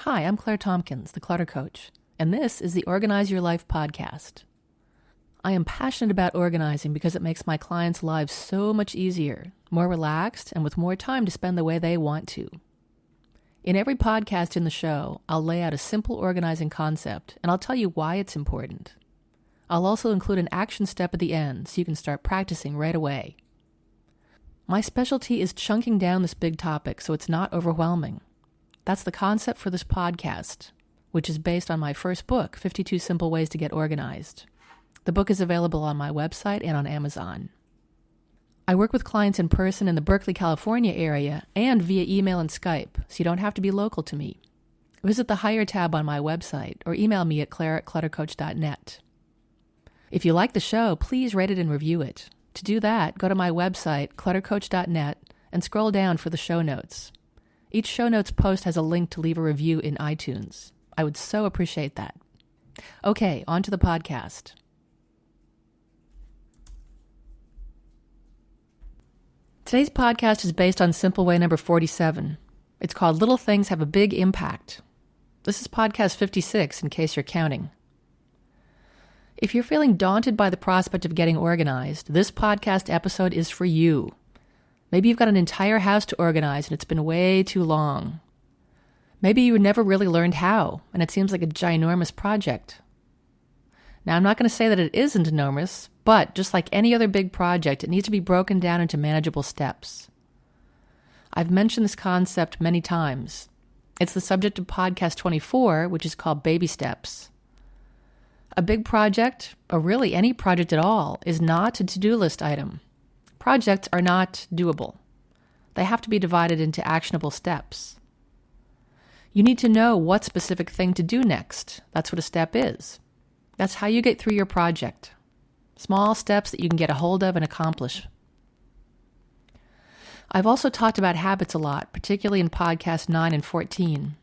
Hi, I'm Claire Tompkins, the Clutter Coach, and this is the Organize Your Life podcast. I am passionate about organizing because it makes my clients' lives so much easier, more relaxed, and with more time to spend the way they want to. In every podcast in the show, I'll lay out a simple organizing concept, and I'll tell you why it's important. I'll also include an action step at the end so you can start practicing right away. My specialty is chunking down this big topic so it's not overwhelming. That's the concept for this podcast, which is based on my first book, 52 Simple Ways to Get Organized. The book is available on my website and on Amazon. I work with clients in person in the Berkeley, California area and via email and Skype, so you don't have to be local to me. Visit the Hire tab on my website or email me at claire@cluttercoach.net. If you like the show, please rate it and review it. To do that, go to my website, cluttercoach.net, and scroll down for the show notes. Each show notes post has a link to leave a review in iTunes. I would so appreciate that. Okay, on to the podcast. Today's podcast is based on Simple Way number 47. It's called Little Things Have a Big Impact. This is podcast 56 in case you're counting. If you're feeling daunted by the prospect of getting organized, this podcast episode is for you. Maybe you've got an entire house to organize and it's been way too long. Maybe you never really learned how, and it seems like a ginormous project. Now, I'm not going to say that it isn't enormous, but just like any other big project, it needs to be broken down into manageable steps. I've mentioned this concept many times. It's the subject of podcast 24, which is called Baby Steps. A big project, or really any project at all, is not a to-do list item. Projects are not doable. They have to be divided into actionable steps. You need to know what specific thing to do next. That's what a step is. That's how you get through your project. Small steps that you can get a hold of and accomplish. I've also talked about habits a lot, particularly in podcasts 9 and 14.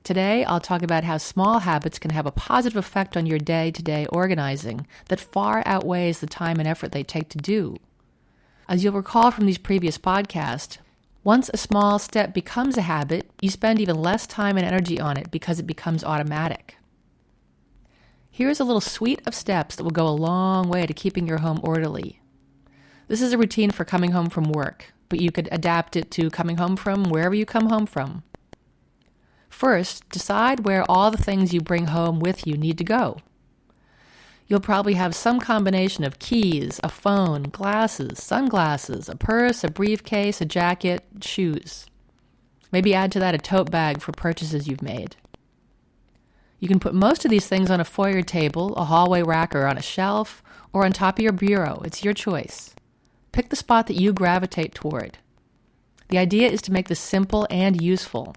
Today, I'll talk about how small habits can have a positive effect on your day-to-day organizing that far outweighs the time and effort they take to do. As you'll recall from these previous podcasts, once a small step becomes a habit, you spend even less time and energy on it because it becomes automatic. Here's a little suite of steps that will go a long way to keeping your home orderly. This is a routine for coming home from work, but you could adapt it to coming home from wherever you come home from. First, decide where all the things you bring home with you need to go. You'll probably have some combination of keys, a phone, glasses, sunglasses, a purse, a briefcase, a jacket, shoes. Maybe add to that a tote bag for purchases you've made. You can put most of these things on a foyer table, a hallway rack, or on a shelf, or on top of your bureau. It's your choice. Pick the spot that you gravitate toward. The idea is to make this simple and useful.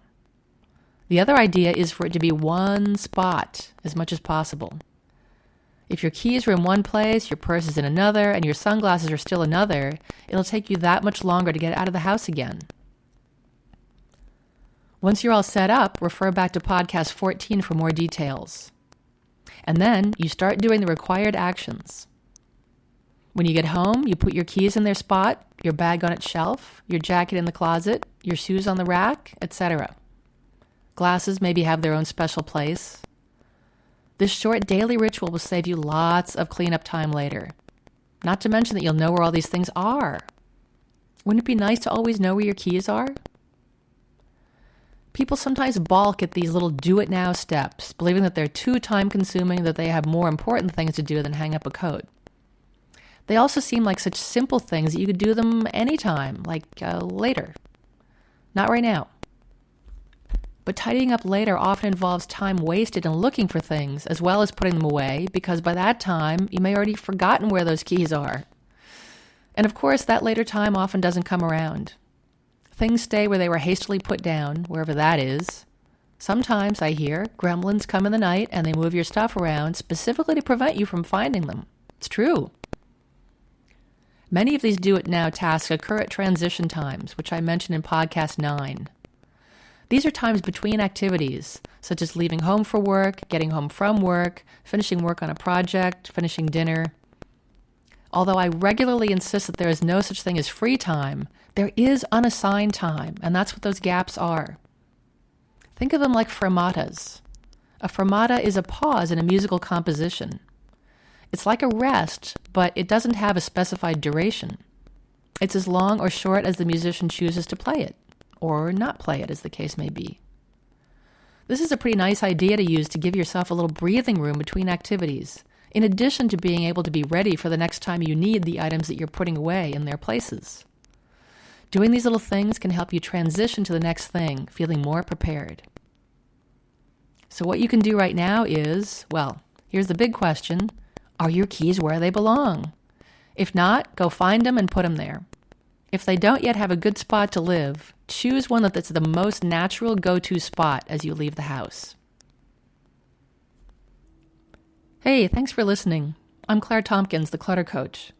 The other idea is for it to be one spot as much as possible. If your keys are in one place, your purse is in another, and your sunglasses are still another, it'll take you that much longer to get out of the house again. Once you're all set up, refer back to podcast 14 for more details. And then you start doing the required actions. When you get home, you put your keys in their spot, your bag on its shelf, your jacket in the closet, your shoes on the rack, etc. Glasses maybe have their own special place. This short daily ritual will save you lots of cleanup time later. Not to mention that you'll know where all these things are. Wouldn't it be nice to always know where your keys are? People sometimes balk at these little do-it-now steps, believing that they're too time-consuming, that they have more important things to do than hang up a coat. They also seem like such simple things that you could do them anytime, like later. Not right now. But tidying up later often involves time wasted in looking for things as well as putting them away, because by that time, you may already have forgotten where those keys are. And of course, that later time often doesn't come around. Things stay where they were hastily put down, wherever that is. Sometimes, I hear, gremlins come in the night and they move your stuff around specifically to prevent you from finding them. It's true. Many of these do-it-now tasks occur at transition times, which I mentioned in podcast 9. These are times between activities, such as leaving home for work, getting home from work, finishing work on a project, finishing dinner. Although I regularly insist that there is no such thing as free time, there is unassigned time, and that's what those gaps are. Think of them like fermatas. A fermata is a pause in a musical composition. It's like a rest, but it doesn't have a specified duration. It's as long or short as the musician chooses to play it, or not play it, as the case may be. This is a pretty nice idea to use to give yourself a little breathing room between activities, in addition to being able to be ready for the next time you need the items that you're putting away in their places. Doing these little things can help you transition to the next thing, feeling more prepared. So what you can do right now is, well, here's the big question. Are your keys where they belong? If not, go find them and put them there. If they don't yet have a good spot to live, choose one that's the most natural go-to spot as you leave the house. Hey, thanks for listening. I'm Claire Tompkins, the Clutter Coach.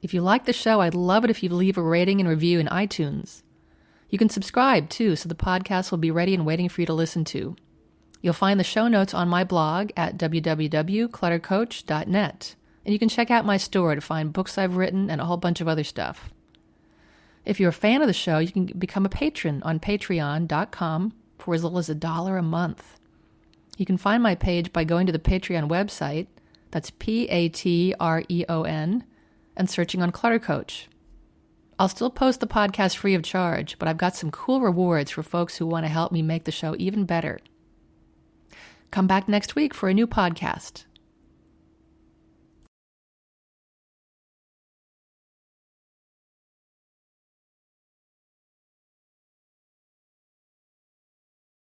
If you like the show, I'd love it if you'd leave a rating and review in iTunes. You can subscribe, too, so the podcast will be ready and waiting for you to listen to. You'll find the show notes on my blog at www.cluttercoach.net, and you can check out my store to find books I've written and a whole bunch of other stuff. If you're a fan of the show, you can become a patron on patreon.com for as little as $1 a month. You can find my page by going to the Patreon website, that's Patreon, and searching on Clutter Coach. I'll still post the podcast free of charge, but I've got some cool rewards for folks who want to help me make the show even better. Come back next week for a new podcast.